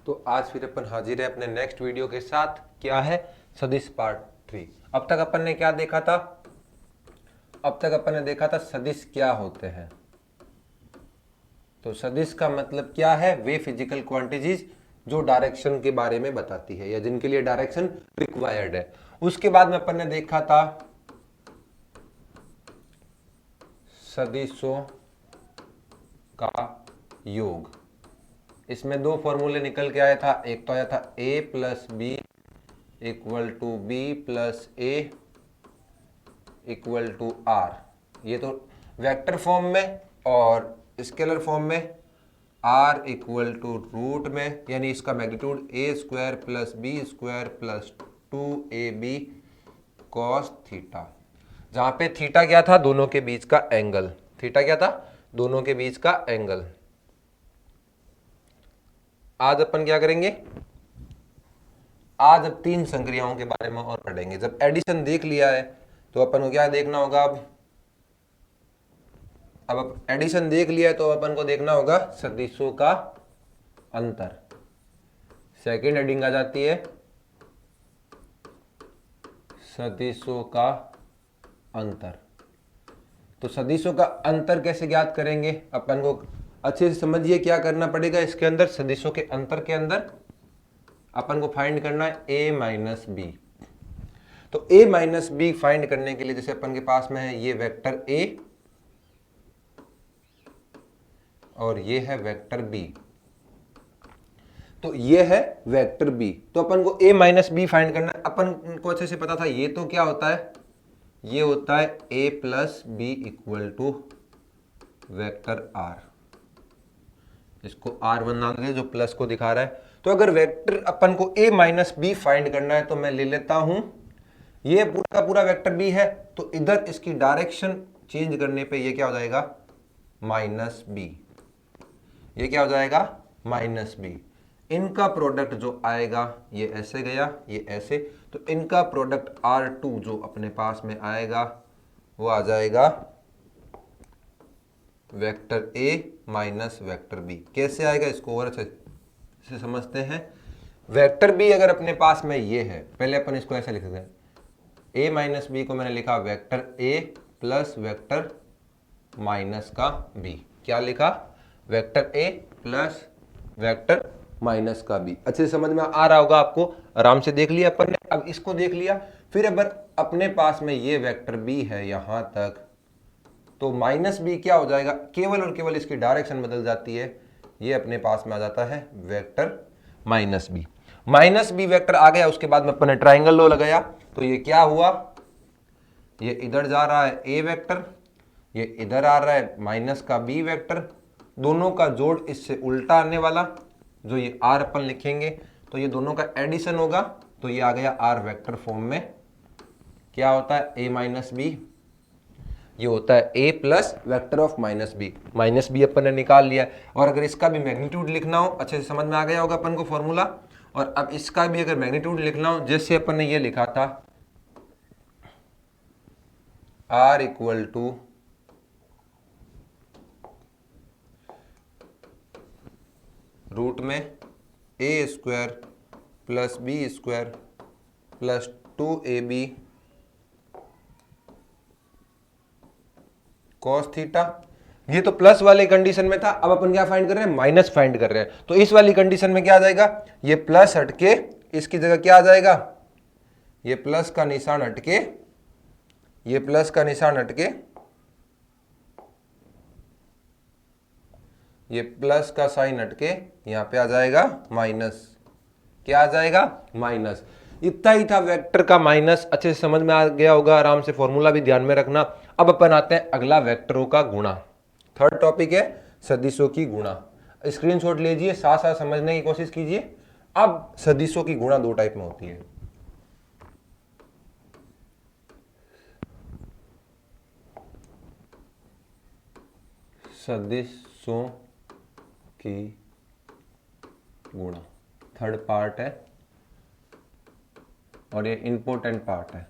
तो आज फिर अपन हाजिर है अपने नेक्स्ट वीडियो के साथ। क्या है? सदिश पार्ट 3। अब तक अपन ने क्या देखा था? अब तक अपन ने देखा था सदिश क्या होते हैं। तो सदिश का मतलब क्या है? वे फिजिकल क्वांटिटीज जो डायरेक्शन के बारे में बताती है या जिनके लिए डायरेक्शन रिक्वायर्ड है। उसके बाद में अपन ने देखा था सदिशों का योग। इसमें दो फॉर्मूले निकल के आया था। एक तो आया था a plus B equal to B plus A equal to R. ये तो वेक्टर फॉर्म में, और स्केलर फॉर्म में r इक्वल टू रूट में, यानी इसका magnitude A square plus B square plus 2ab cos theta. जहां पे थीटा क्या था? दोनों के बीच का एंगल। थीटा क्या था? दोनों के बीच का एंगल। आज अपन क्या करेंगे? आज अब तीन संक्रियाओं के बारे में और पढ़ेंगे। जब एडिशन देख लिया है तो अपन को क्या देखना होगा? अब एडिशन देख लिया है तो अपन को देखना होगा सदिशों का अंतर। सेकंड हेडिंग आ जाती है सदिशों का अंतर। तो सदिशों का अंतर कैसे ज्ञात करेंगे? अपन को अच्छे से समझिए क्या करना पड़ेगा इसके अंदर। सदिशों के अंतर के अंदर अपन को फाइंड करना है a माइनस बी। तो a माइनस बी फाइंड करने के लिए जैसे अपन के पास में है ये वेक्टर a और ये है वेक्टर b। तो ये है वेक्टर b, तो अपन को a माइनस बी फाइंड करना है। अपन को अच्छे से पता था ये तो क्या होता है, ये होता है a plus B equal to vector r। इसको r1 नाम दे जो प्लस को दिखा रहा है। तो अगर वेक्टर अपन को a माइनस बी फाइंड करना है तो मैं ले लेता हूं ये पूरा का पूरा वेक्टर b है, तो इधर इसकी डायरेक्शन चेंज करने पे ये क्या हो जाएगा? Minus B. ये क्या हो जाएगा? Minus B. इनका प्रोडक्ट जो आएगा ये ऐसे गया, ये ऐसे, तो इनका प्रोडक्ट R2 जो अपने पास में आएगा वो आ जाएगा vector A minus vector B। कैसे आएगा इसको और अच्छे से समझते हैं। वेक्टर B अगर अपने पास में ये है, पहले अपन इसको ऐसे लिख दें, A माइनस बी को मैंने लिखा vector A plus vector minus का B। क्या लिखा? Vector A plus vector minus का B। अच्छे से समझ में आ रहा होगा आपको। आराम से देख लिया अपन ने। अब इसको देख लिया, फिर अगर अपने पास में ये वेक्टर B है यहां तक, तो माइनस बी क्या हो जाएगा? केवल और केवल इसकी डायरेक्शन बदल जाती है, ये अपने पास में आ जाता है vector minus B. Minus B vector आ गया, उसके बाद में अपन ने ट्राइंगल लॉ लगाया, तो ये क्या हुआ? ये इधर जा रहा है ए वेक्टर, ये इधर आ रहा है माइनस का बी वेक्टर। दोनों का जोड़ इससे उल्टा आने वाला, जो ये आर अपन लिखेंगे, तो ये दोनों का एडिशन होगा, तो ये आ गया आर वेक्टर फॉर्म में। क्या होता है? ए माइनस बी, ये होता है A plus vector of minus B. Minus B अपन ने निकाल लिया। और अगर इसका भी मैग्नीट्यूड लिखना हो, अच्छे से समझ में आ गया होगा अपन को फॉर्मूला। और अब इसका भी अगर मैग्नीट्यूड लिखना हो, जैसे अपन ने ये लिखा था R इक्वल टू रूट में a square plus B square plus 2ab cos theta. ये तो प्लस वाले कंडीशन में था, अब अपन क्या फाइंड कर रहे हैं? माइनस फाइंड कर रहे हैं। तो इस वाली कंडीशन में क्या आ जाएगा? ये प्लस हटके इसकी जगह क्या आ जाएगा? ये प्लस का निशान हटके, ये प्लस का निशान हटके ये प्लस का साइन हटके यहां पे आ जाएगा माइनस। क्या आ जाएगा? माइनस। इतना ही था वेक्टर का माइनस। अच्छे से समझ में आ गया होगा। आराम से फॉर्मूला भी ध्यान में रखना। अब अपन आते हैं अगला वेक्टरों का गुणा। थर्ड टॉपिक है सदिशों की गुणा। स्क्रीनशॉट लीजिए, साथ साथ समझने की कोशिश कीजिए। अब सदिशों की गुणा दो टाइप में होती है। सदिशों की गुणा थर्ड पार्ट है और ये इंपॉर्टेंट पार्ट है।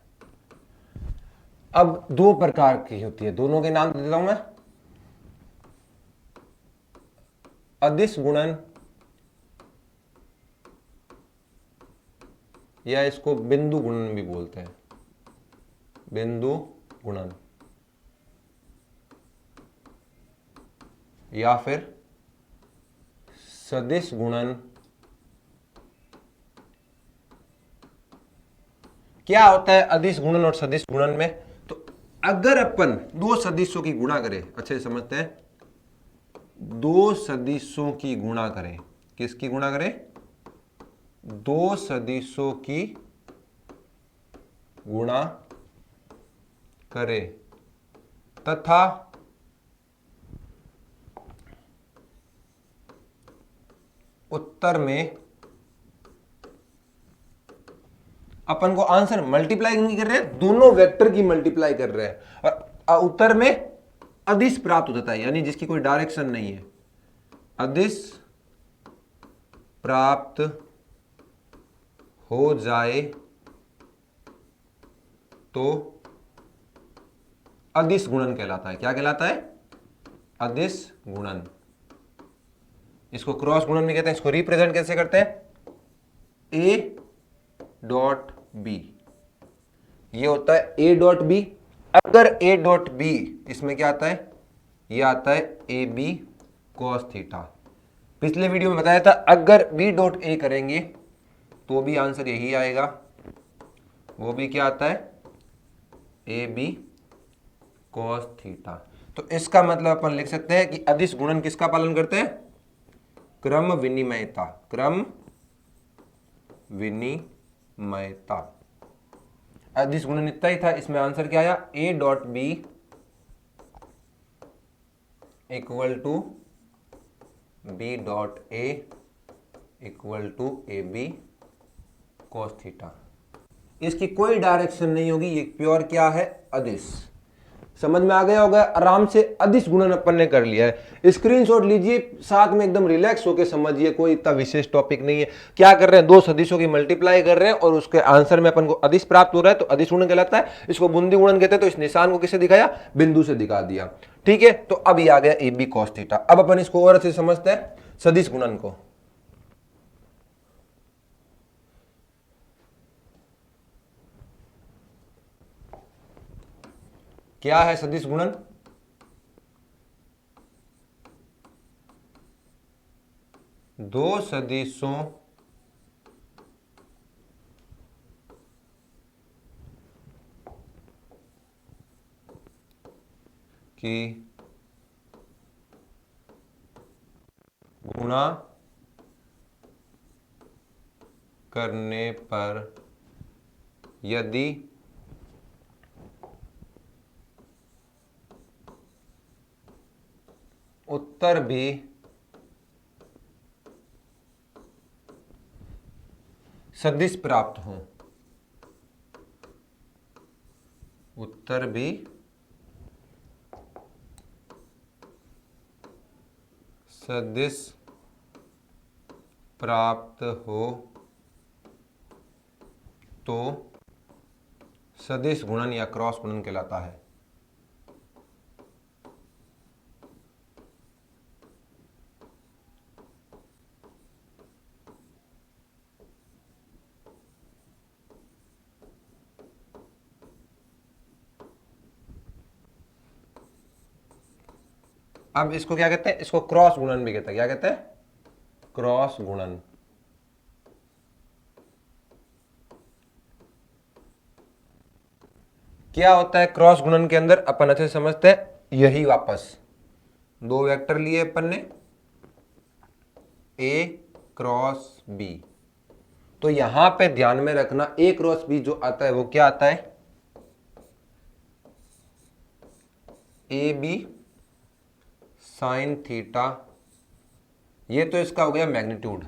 अब दो प्रकार की होती है, दोनों के नाम दे देता हूं मैं। अदिश गुणन या इसको बिंदु गुणन भी बोलते हैं, बिंदु गुणन, या फिर सदिश गुणन। क्या होता है अदिश गुणन और सदिश गुणन में? तो अगर अपन दो सदिशों की गुणा करें, अच्छे से समझते हैं, दो सदिशों की गुणा करें, किसकी गुणा करें? दो सदिशों की गुणा करें तथा उत्तर में अपन को आंसर मल्टीप्लाई नहीं कर रहे हैं, दोनों वेक्टर की मल्टीप्लाई कर रहे हैं और उत्तर में अदिश प्राप्त हो जाता है, यानी जिसकी कोई डायरेक्शन नहीं है, अदिश प्राप्त हो जाए तो अदिश गुणन कहलाता है। क्या कहलाता है? अदिश गुणन। इसको क्रॉस गुणन भी कहते हैं। इसको रिप्रेजेंट कैसे करते हैं? ए डॉट बी, ये होता है ए डॉट बी। अगर ए डॉट बी, इसमें क्या आता है? ये आता है ए बी कॉस थीटा। पिछले वीडियो में बताया था अगर बी डॉट ए करेंगे तो भी आंसर यही आएगा, वो भी क्या आता है? A B cos theta. तो इसका मतलब अपन लिख सकते हैं कि अदिश गुणन किसका पालन करते हैं? क्रम विनिमयता, क्रम विनिमयता। अदिश गुणन इतना ही था, इसमें आंसर क्या आया? A dot B equal to B dot A equal to A B cos theta. इसकी कोई डायरेक्शन नहीं होगी, ये प्योर क्या है? अदिश। समझ में आ गया होगा? आराम से अदिश गुणन अपन ने कर लिया है। स्क्रीनशॉट लीजिए, साथ में एकदम रिलैक्स होकर समझिए, कोई इतना विशेष टॉपिक नहीं है। क्या कर रहे हैं? दो सदिशों की मल्टीप्लाई कर रहे हैं और उसके आंसर में अपन को अदिश प्राप्त हो रहा है, तो अदिश गुणन कहलाता है। इसको बुंदी गुणन कहते हैं। तो इस निशान को किससे दिखाया? बिंदु से दिखा दिया। ठीक है, तो अब ये आ गया ए बी कॉस थीटा। अब अपन इसको और अच्छे से समझते हैं, सदिश गुणन को। क्या है सदिश गुणन? दो सदिशों की गुणा करने पर यदि उत्तर भी सदिश प्राप्त हो, उत्तर भी सदिश प्राप्त हो तो सदिश गुणन या क्रॉस गुणन कहलाता है। अब इसको क्या कहते हैं? इसको क्रॉस गुणन भी कहते हैं। क्या कहते हैं? क्रॉस गुणन। क्या होता है क्रॉस गुणन के अंदर? अपन अच्छे से समझते हैं। यही वापस दो वेक्टर लिए अपन ने, ए क्रॉस बी। तो यहां पे ध्यान में रखना, ए क्रॉस बी जो आता है वो क्या आता है? A B sine theta. ये तो इसका हो गया मैग्नीट्यूड,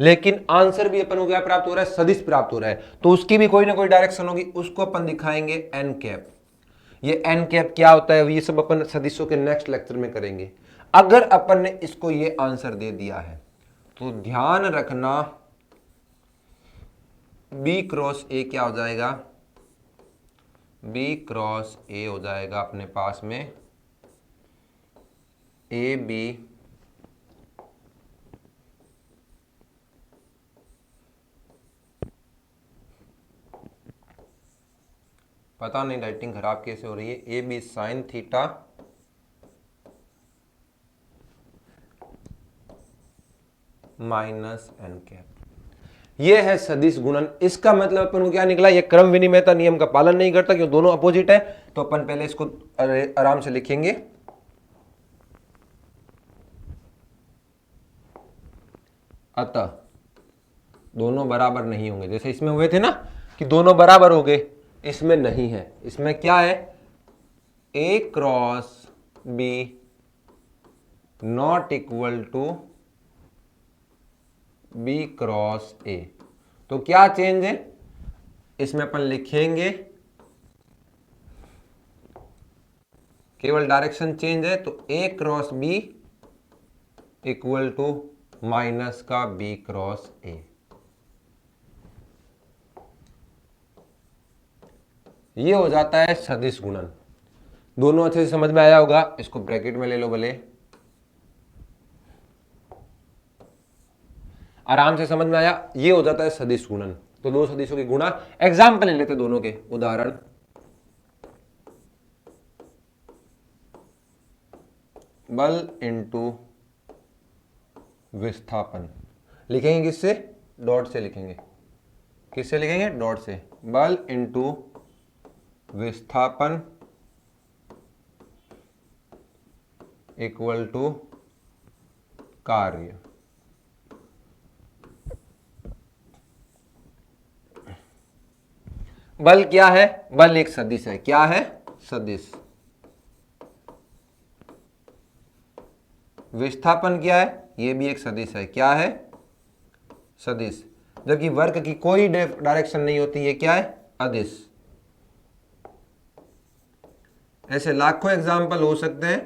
लेकिन आंसर भी अपन को क्या प्राप्त हो रहा है? सदिश प्राप्त हो रहा है। तो उसकी भी कोई ना कोई डायरेक्शन होगी, उसको अपन दिखाएंगे एन कैप। ये एन कैप क्या होता है, ये सब अपन सदिशों के नेक्स्ट लेक्चर में करेंगे। अगर अपन ने इसको ये आंसर दे दिया है तो ध्यान रखना, बी क्रॉस ए क्या हो जाएगा? बी क्रॉस ए हो जाएगा अपने पास में ए बी पता नहीं राइटिंग खराब कैसे हो रही है, A B sine theta minus N cap, ये है सदिश गुणन। इसका मतलब अपन को क्या निकला, ये क्रम विनिमयता नियम का पालन नहीं करता क्यों, दोनों अपोजिट है। तो अपन पहले इसको आराम से लिखेंगे, अतः दोनों बराबर नहीं होंगे। जैसे इसमें हुए थे ना कि दोनों बराबर हो गए, इसमें नहीं है। इसमें क्या है, a cross b not equal to b cross a. तो क्या चेंज है, इसमें अपन लिखेंगे केवल डायरेक्शन चेंज है, तो a cross b equal to minus का बी क्रॉस ए। ये हो जाता है सदिश गुणन। दोनों अच्छे से समझ में आया होगा, इसको ब्रैकेट में ले लो भले, आराम से समझ में आया। ये हो जाता है सदिश गुणन। तो दो सदिशों की गुणा, एग्जाम्पल ले लेते दोनों के, उदाहरण बल इंटू विस्थापन। लिखेंगे किससे, डॉट से लिखेंगे। किससे लिखेंगे, डॉट से। बल इंटू विस्थापन इक्वल टू कार्य। बल क्या है, बल एक सदिश है। क्या है, सदिश। विस्थापन क्या है, ये भी एक सदिश है। क्या है, सदिश। जबकि वर्क की कोई डायरेक्शन नहीं होती, ये क्या है, अदिश। ऐसे लाखों एग्जाम्पल हो सकते हैं,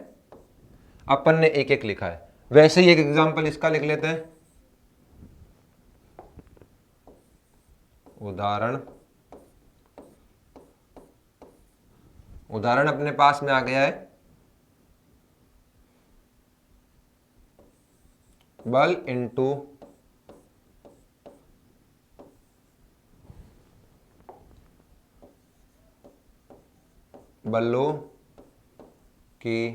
अपन ने एक एक लिखा है। वैसे ही एक एग्जाम्पल इसका लिख लेते हैं, उदाहरण। उदाहरण अपने पास में आ गया है, बल इंटू बलों की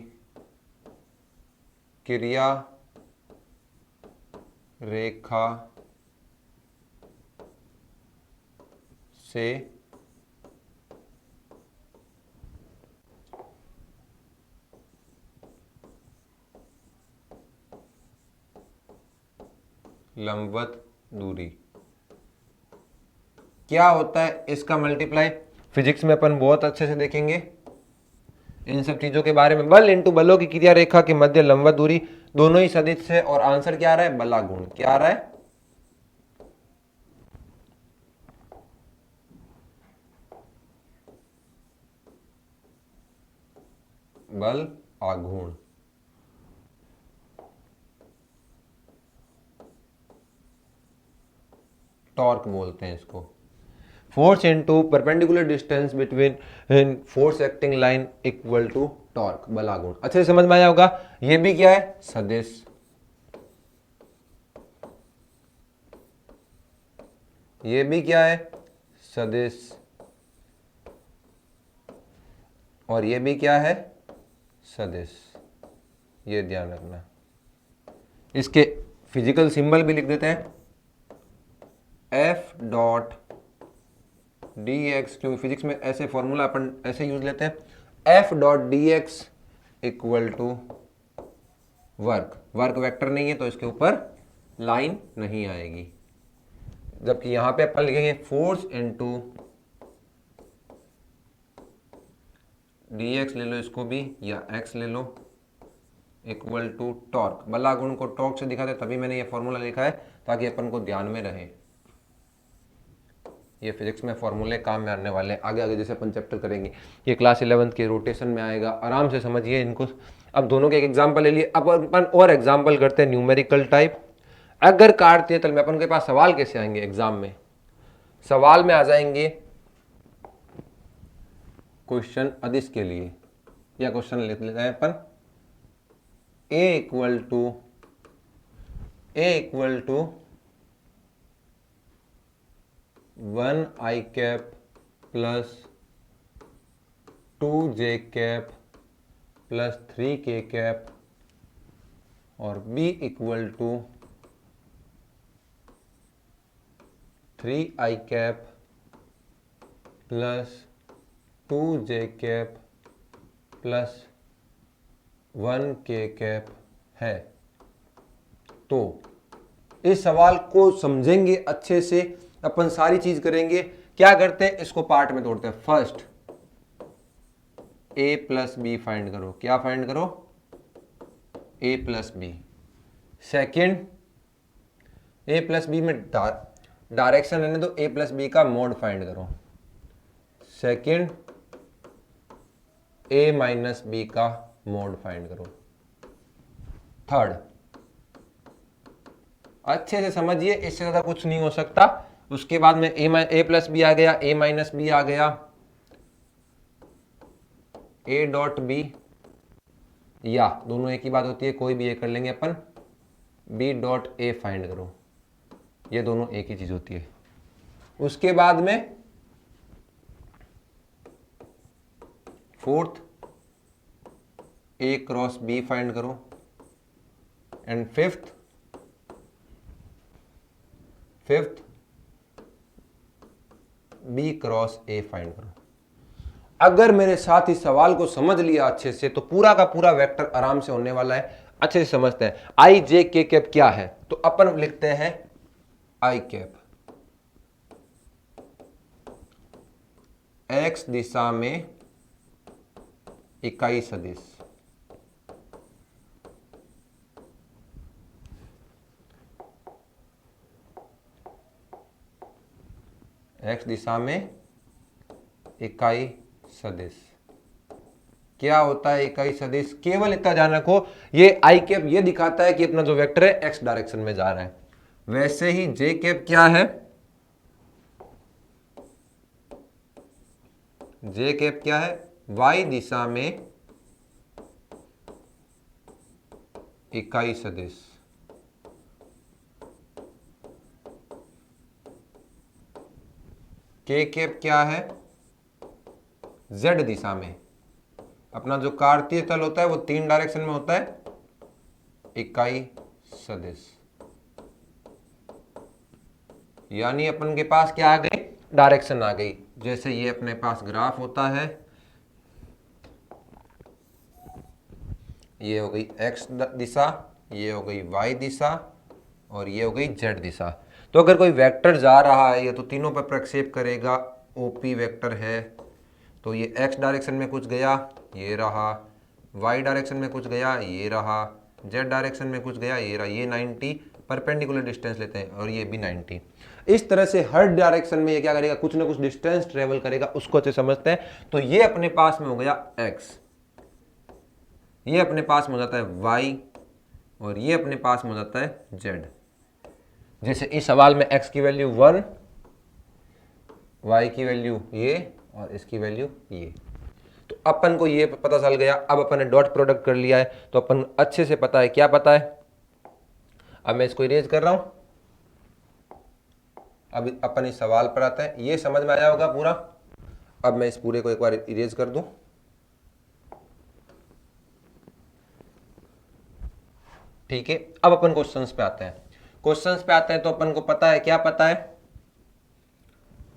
क्रिया रेखा से लंबवत दूरी। क्या होता है इसका मल्टीप्लाई, फिजिक्स में अपन बहुत अच्छे से देखेंगे इन सब चीजों के बारे में। बल इंटू बलों की क्रिया रेखा के मध्य लंबवत दूरी, दोनों ही सदिश है। और आंसर क्या आ रहा है, बलागुण। क्या आ रहा है, बल आघूर्ण। टॉर्क बोलते हैं इसको। Force into perpendicular distance between force acting line equal to torque, बलागुण। अच्छे से समझ में आया होगा। ये भी क्या है, सदिश। ये भी क्या है, सदिश। और ये भी क्या है, सदिश। ये ध्यान रखना। इसके फिजिकल सिंबल भी लिख देते हैं, एफ डॉट डी एक्स, क्योंकि फिजिक्स में ऐसे फॉर्मूला अपन ऐसे यूज लेते हैं, F dot D X equal to work. Work vector नहीं है तो इसके ऊपर लाइन नहीं आएगी। जबकि यहां पे अपन लिखेंगे फोर्स इनटू डी एक्स ले लो इसको भी, या एक्स ले लो, इक्वल टू टॉर्क। बलागुण को टॉर्क से दिखाते, तभी मैंने ये फॉर्मूला लिखा है ताकि अपन को ध्यान में रहे। ये फिजिक्स में फॉर्मूले काम में आने वाले हैं आगे आगे, जैसे अपन चैप्टर करेंगे। ये क्लास 11th के रोटेशन में आएगा, आराम से समझिए इनको। अब दोनों के एक एग्जाम्पल ले लिए, अब अपन और एग्जाम्पल करते हैं न्यूमेरिकल टाइप। अगर काटते हैं तो मैं अपन के पास सवाल कैसे आएंगे एग्जाम में, सवाल में आ जाएंगे क्वेश्चन अदिश के लिए, या क्वेश्चन लिख लेते हैं अपन, a equal to 1 i cap plus 2j cap plus 3k cap और b equal to 3i cap plus 2j cap plus 1k cap है। तो इस सवाल को समझेंगे अच्छे से, अपन सारी चीज करेंगे। क्या करते हैं, इसको पार्ट में तोड़ते हैं। First a plus B find करो। क्या फाइंड करो, a plus B. Second a plus B में डायरेक्शन रहने दो, a प्लस बी का मोड फाइंड करो। सेकेंड a माइनस बी का मोड फाइंड करो। थर्ड अच्छे से समझिए, इससे ज्यादा कुछ नहीं हो सकता। उसके बाद में a प्लस बी आ गया, a माइनस बी आ गया, a डॉट बी, या दोनों एक ही बात होती है, कोई भी एक कर लेंगे अपन, b डॉट a फाइंड करो। ये दोनों एक ही चीज होती है। उसके बाद में fourth a cross b find करो। And fifth b cross a find करो। अगर मेरे साथ इस सवाल को समझ लिया अच्छे से, तो पूरा का पूरा वेक्टर आराम से होने वाला है। अच्छे से समझते हैं। आई जे के कैप क्या है, तो अपन लिखते हैं आई कैप x दिशा में इकाई सदिश, x दिशा में इकाई सदिश। क्या होता है इकाई सदिश, केवल इतना ध्यान रखो, ये आई कैप ये दिखाता है कि अपना जो वेक्टर है एक्स डायरेक्शन में जा रहा है। वैसे ही जे कैप क्या है, जे कैप क्या है, वाई दिशा में इकाई सदिश। के कैप क्या है, जेड दिशा में। अपना जो कार्तीय तल होता है वो 3 डायरेक्शन में होता है, इकाई सदिश। यानी अपन के पास क्या आ गई, डायरेक्शन आ गई। जैसे ये अपने पास ग्राफ होता है, ये हो गई एक्स दिशा, ये हो गई वाई दिशा और ये हो गई जेड दिशा। तो अगर कोई वेक्टर जा रहा है, ये तो तीनों पर प्रक्षेप करेगा। ओपी वेक्टर है तो ये एक्स डायरेक्शन में कुछ गया, ये रहा, वाई डायरेक्शन में कुछ गया, ये रहा, जेड डायरेक्शन में कुछ गया, ये रहा। ये 90 परपेंडिकुलर डिस्टेंस लेते हैं और ये भी 90। इस तरह से हर डायरेक्शन में ये क्या करेगा, कुछ ना कुछ डिस्टेंस ट्रेवल करेगा, उसको अच्छे समझते हैं। तो ये अपने पास में हो गया x, ये अपने पास में हो जाता है y और ये अपने पास में हो जाता है z। जैसे इस सवाल में x की वैल्यू 1, y की वैल्यू ये और इसकी वैल्यू ये। तो अपन को ये पता चल गया। अब अपन ने डॉट प्रोडक्ट कर लिया है, तो अपन अच्छे से पता है, क्या पता है। अब मैं इसको इरेज कर रहा हूं। अब अपन इस सवाल पर आते हैं। ये समझ में आया होगा पूरा। अब मैं इस पूरे को एक बार इरेज कर दूं। ठीक है, अब अपन क्वेश्चंस पे आते हैं। क्वेश्चंस पे आते हैं तो अपन को पता है, क्या पता है,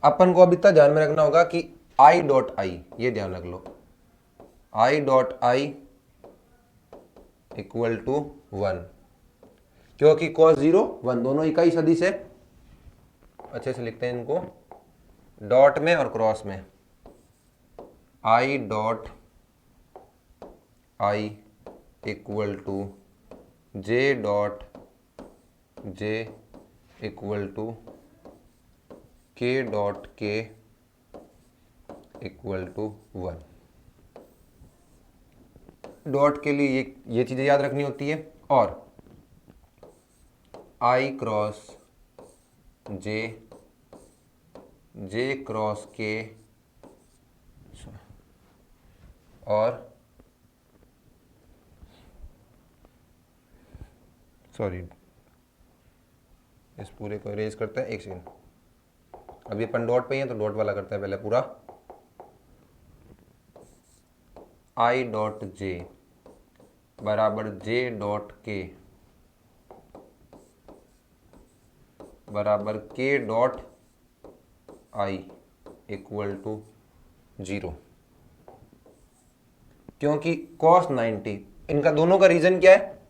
अपन को अब इतना ध्यान में रखना होगा कि आई डॉट आई, ये ध्यान रख लो, i dot I equal to 1, क्योंकि cos 0 1 दोनों इकाई सदिश है। अच्छे से लिखते हैं इनको डॉट में और क्रॉस में। I dot I equal to J dot J equal to K dot K equal to 1। Dot के लिए ये चीजें याद रखनी होती है। और आई क्रॉस जे, जे क्रॉस के और सॉरी, इस पूरे को इरेज करते हैं। एक सेकेंड, अभी अपन डॉट पे ही हैं तो डॉट वाला करते हैं पहले पूरा। आई डॉट जे बराबर जे डॉट के बराबर के डॉट आई इक्वल टू 0, क्योंकि cos 90 इनका दोनों का रीजन क्या है,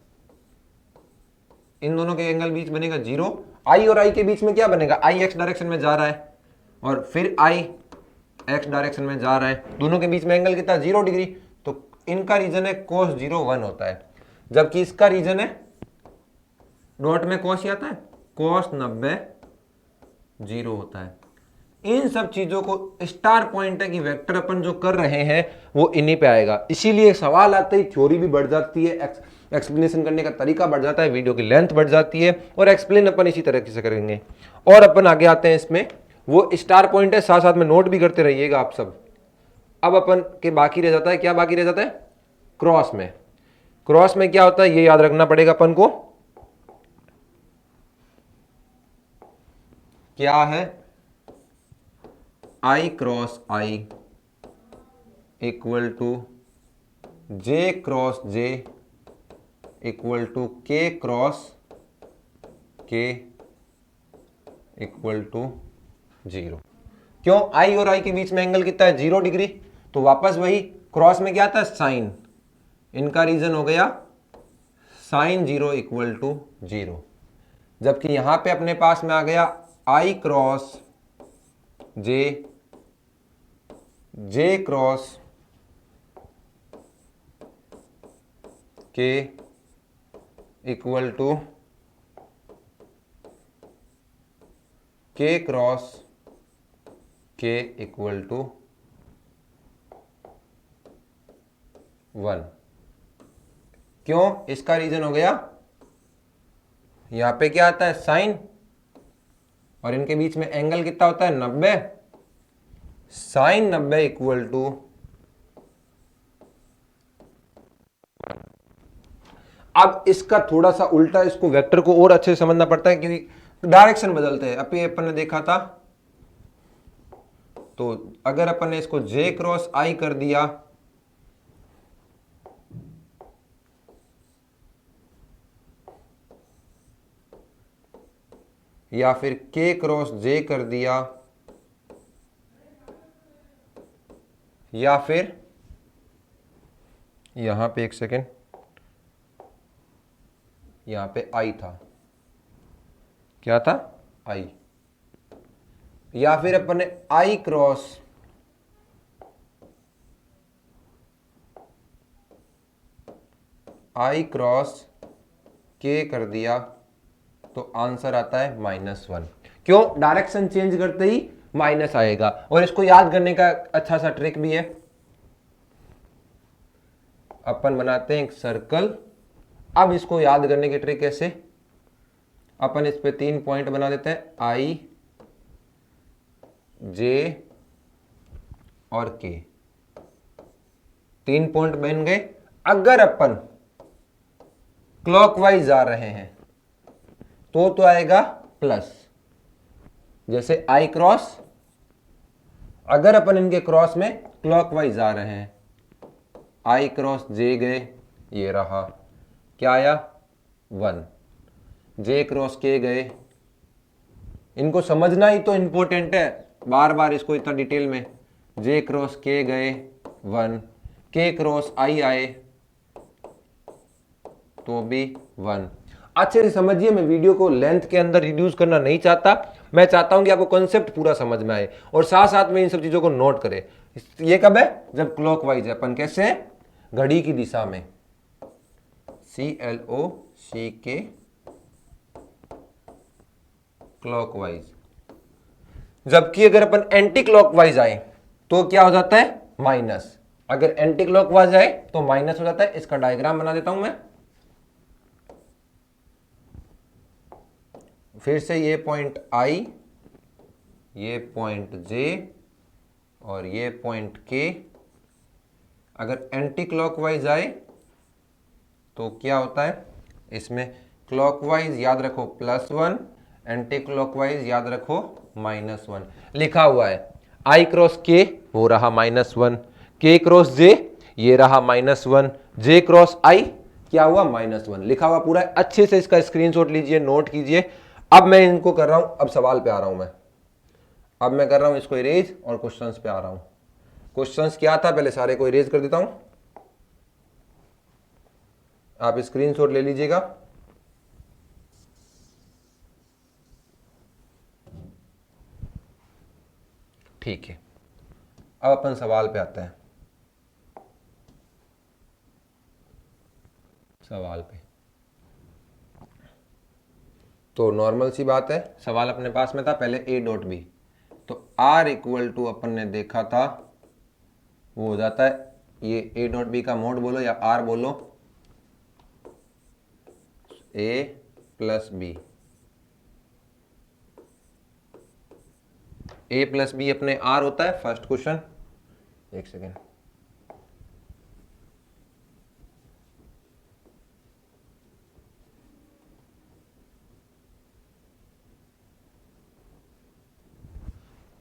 इन दोनों के एंगल बीच बनेगा 0, आई और आई के बीच में क्या बनेगा, आई एक्स डायरेक्शन में जा रहा है और फिर आई एक्स डायरेक्शन में जा रहा है, दोनों के बीच में एंगल कितना 0 डिग्री, तो इनका रीजन है cos 0 1 होता है, जबकि इसका रीजन है डॉट में cos ही आता है, cos 90 0 होता है। इन सब चीजों को स्टार पॉइंट है कि वेक्टर अपन जो कर रहे हैं वो इन्हीं पे आएगा, इसीलिए सवाल आते ही थ्योरी भी बढ़ जाती है, एक्सप्लेनेशन करने का तरीका बढ़ जाता है, वीडियो की लेंथ बढ़ जाती है और एक्सप्लेन अपन इसी तरह से करेंगे। और अपन आगे आते हैं, इसमें वो स्टार पॉइंट है, साथ साथ में नोट भी करते रहिएगा आप सब। अब अपन के बाकी रह जाता है, क्या बाकी रह जाता है, क्रॉस में। क्रॉस में क्या होता है ये याद रखना पड़ेगा अपन को, क्या है, i cross i equal to j cross j equal to k cross k equal to 0। क्यों, आई और आई के बीच में एंगल कितना है 0 डिग्री, तो वापस वही क्रॉस में क्या आता है साइन, इनका रीजन हो गया साइन 0 इक्वल टू 0, जबकि यहां पे अपने पास में आ गया आई cross J J cross k equal to k cross k equal to 1। क्यों, इसका रीजन हो गया, यहां पे क्या आता है साइन और इनके बीच में एंगल कितना होता है 90, साइन 90 इक्वल टू, अब इसका थोड़ा सा उल्टा, इसको वेक्टर को और अच्छे से समझना पड़ता है क्योंकि डायरेक्शन बदलते हैं। अभी अपन ने देखा था, तो अगर अपन ने इसको जे क्रॉस आई कर दिया या फिर के क्रॉस जे कर दिया या फिर यहां पे एक सेकेंड, यहां पे आई था, क्या था आई, या फिर अपन ने आई क्रॉस के कर दिया, तो आंसर आता है -1। क्यों, डायरेक्शन चेंज करते ही माइनस आएगा। और इसको याद करने का अच्छा सा ट्रिक भी है, अपन बनाते हैं एक सर्कल। अब इसको याद करने की ट्रिक कैसे, अपन इस पे 3 पॉइंट बना देते हैं, आई जे और के, 3 पॉइंट बन गए। अगर अपन क्लॉकवाइज जा रहे हैं तो आएगा प्लस, जैसे आई क्रॉस, अगर अपन इनके क्रॉस में क्लॉकवाइज जा रहे हैं, आई क्रॉस जे गए, ये रहा, क्या आया 1, जे क्रॉस के गए। इनको समझना ही तो इंपॉर्टेंट है, बार बार इसको इतना डिटेल में, जे क्रॉस के गए 1, के क्रॉस आई आए तो भी 1। अच्छे से समझिए, मैं वीडियो को लेंथ के अंदर रिड्यूस करना नहीं चाहता, मैं चाहता हूं कि आपको कॉन्सेप्ट पूरा समझ में आए और साथ साथ में इन सब चीजों को नोट करें। ये कब है, जब क्लॉकवाइज है। अपन कैसे है, घड़ी की दिशा में, CLOCK क्लॉकवाइज। जबकि अगर अपन एंटी क्लॉकवाइज आए तो क्या हो जाता है माइनस, अगर एंटी क्लॉकवाइज आए तो माइनस हो जाता है। इसका डायग्राम बना देता हूं मैं, फिर से ये पॉइंट I, ये पॉइंट J और ये पॉइंट K। अगर एंटी क्लॉकवाइज आए तो क्या होता है, इसमें क्लॉकवाइज याद रखो +1, एंटी क्लॉकवाइज याद रखो -1। लिखा हुआ है I क्रॉस K, वो रहा -1, K क्रॉस J, ये रहा -1, j क्रॉस i क्या हुआ -1, लिखा हुआ पूरा है। अच्छे से इसका स्क्रीनशॉट लीजिए, नोट कीजिए। अब मैं इनको कर रहा हूं, अब सवाल पे आ रहा हूं मैं। अब मैं कर रहा हूं इसको इरेज और क्वेश्चंस पे आ रहा हूं। क्वेश्चंस क्या था पहले सारे को इरेज कर देता हूं, आप स्क्रीनशॉट ले लीजिएगा। ठीक है, अब अपन सवाल पे आते हैं। सवाल पे तो नॉर्मल सी बात है, सवाल अपने पास में था पहले a डॉट बी, तो r इक्वल टू अपन ने देखा था वो हो जाता है, ये a डॉट बी का मोड बोलो या r बोलो, a plus B, a plus B अपने r होता है। फर्स्ट क्वेश्चन, एक सेकेंड,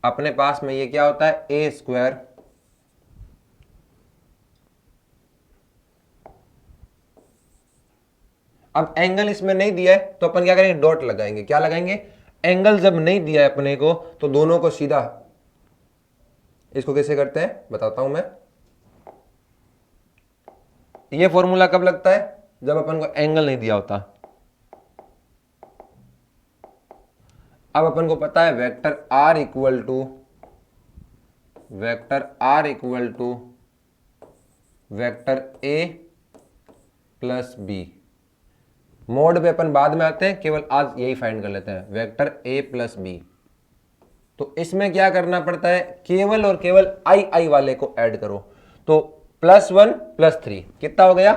अपने पास में ये क्या होता है, ए स्क्वायर अब एंगल इसमें नहीं दिया है तो अपन क्या करेंगे, डॉट लगाएंगे। क्या लगाएंगे, एंगल जब नहीं दिया है अपने को तो दोनों को सीधा, इसको कैसे करते हैं बताता हूं मैं। ये फॉर्मूला कब लगता है, जब अपन को एंगल नहीं दिया होता। अब अपन को पता है vector r equal to vector a plus B. Mod पे अपन बाद में आते हैं, केवल आज यही फाइंड कर लेते हैं, वेक्टर a प्लस बी। तो इसमें क्या करना पड़ता है, केवल और केवल आई वाले को ऐड करो। तो +1 + 3 कितना हो गया,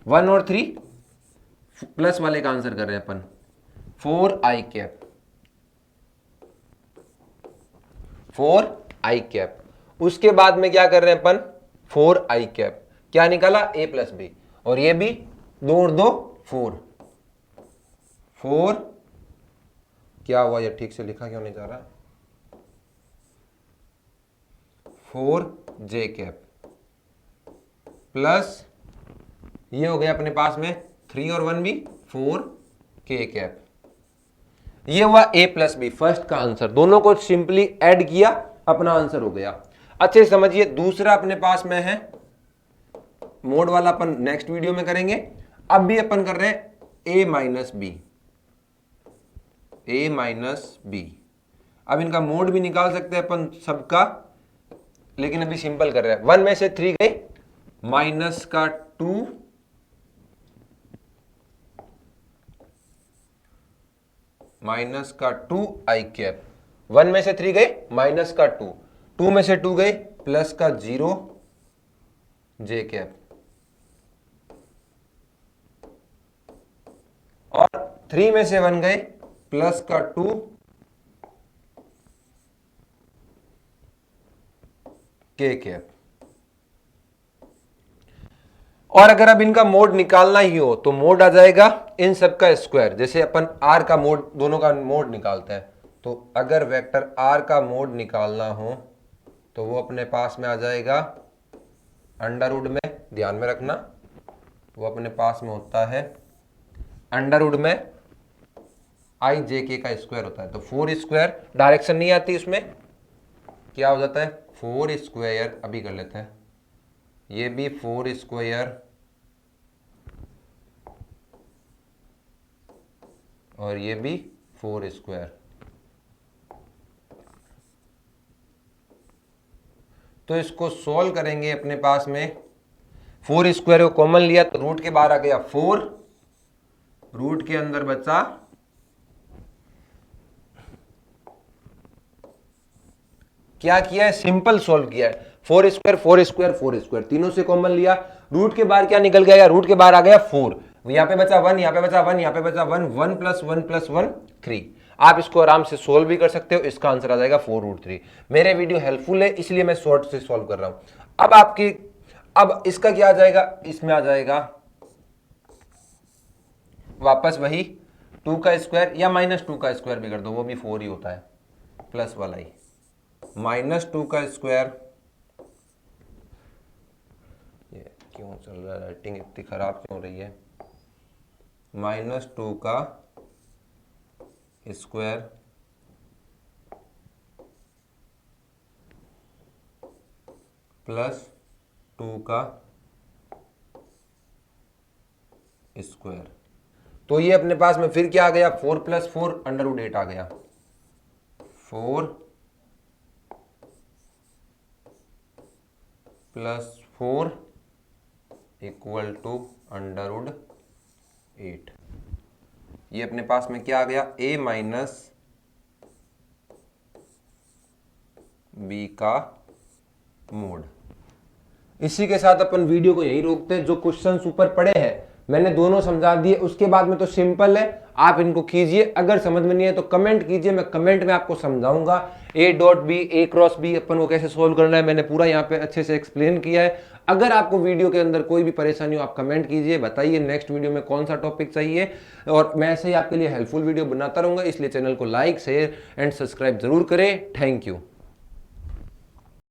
1 और 3, प्लस वाले का आंसर कर रहे हैं अपन 4i कैप, 4i कैप। उसके बाद में क्या कर रहे हैं अपन, 4i कैप, क्या निकाला a प्लस बी, और ये भी 2 और 2 4 क्या हुआ, ये ठीक से लिखा क्यों नहीं जा रहा, 4j कैप प्लस ये हो गया अपने पास में 3 और 1 भी 4k कैप। ये हुआ a प्लस बी, फर्स्ट का आंसर। दोनों को सिंपली ऐड किया, अपना आंसर हो गया। अच्छे समझिए, दूसरा अपने पास में है मोड वाला, अपन नेक्स्ट वीडियो में करेंगे। अब भी अपन कर रहे हैं a माइनस बी। अब इनका मोड भी निकाल सकते हैं अपन सबका, लेकिन अभी सिंपल कर रहे हैं। 1 में से 3 गए, माइनस का 2 आई कैप, 1 में से 3 गए माइनस का 2 में से 2 गए प्लस का 0 जे कैप, और 3 में से 1 गए प्लस का 2 के कैप। और अगर अब इनका मोड निकालना ही हो तो मोड आ जाएगा इन सब का स्क्वायर। जैसे अपन r का मोड, दोनों का मोड निकालते हैं, तो अगर वेक्टर r का मोड निकालना हो तो वो अपने पास में आ जाएगा अंडरवुड में, ध्यान में रखना वो अपने पास में होता है अंडरवुड में i j k का स्क्वायर होता है। तो 4 स्क्वायर, डायरेक्शन नहीं आती उसमें, क्या हो जाता है 4 स्क्वायर, अभी कर लेते हैं, ये भी 4 स्क्वायर और ये भी 4 स्क्वायर। तो इसको सॉल्व करेंगे, अपने पास में 4 स्क्वायर को कॉमन लिया तो रूट के बाहर आ गया 4, रूट के अंदर बचा क्या किया है, सिंपल सॉल्व किया है। 4 स्क्वायर 4 स्क्वायर 4 स्क्वायर, तीनों से कॉमन लिया, रूट के बाहर क्या निकल गया, रूट के बाहर आ गया 4, यहां पे बचा 1, यहां पे बचा 1, यहां पे बचा 1, 1 + 1 + 1 3। आप इसको आराम से सोल्व भी कर सकते हो, इसका आंसर आ जाएगा 4√3। मेरे वीडियो हेल्पफुल है इसलिए मैं शॉर्ट से सॉल्व कर रहा हूं। अब आपकी, अब इसका क्या आ जाएगा, इसमें आ जाएगा वापस वही 2 का स्क्वायर या -2 का स्क्वायर भी कर दो, वो भी 4 ही होता है, प्लस वाला ही, -2 का स्क्वायर, क्यों चल रहा है, राइटिंग इतनी खराब क्यों हो रही है। -2 का स्क्वायर +2 का स्क्वायर। तो ये अपने पास में फिर क्या आ गया, 4 + 4 √8 आ गया। 4 + 4 = √8। ये अपने पास में क्या आ गया, a - b का मोड। इसी के साथ अपन वीडियो को यही रोकते हैं। जो क्वेश्चंस ऊपर पड़े हैं मैंने दोनों समझा दिए, उसके बाद में तो सिंपल है, आप इनको कीजिए। अगर समझ में नहीं है तो कमेंट कीजिए, मैं कमेंट में आपको समझाऊंगा A.B A×B अपन को कैसे सोल्व करना है। मैंने पूरा यहाँ पे अच्छे से एक्सप्लेन किया है। अगर आपको वीडियो के अंदर कोई भी परेशानी हो आप कमेंट कीजिए, बताइए नेक्स्ट वीडियो में कौन सा टॉपिक चाहिए, और मैं ऐसे ही आपके लिए हेल्पफुल वीडियो बनाता रहूंगा। इसलिए चैनल को लाइक, शेयर एंड सब्सक्राइब जरूर करें। Thank you.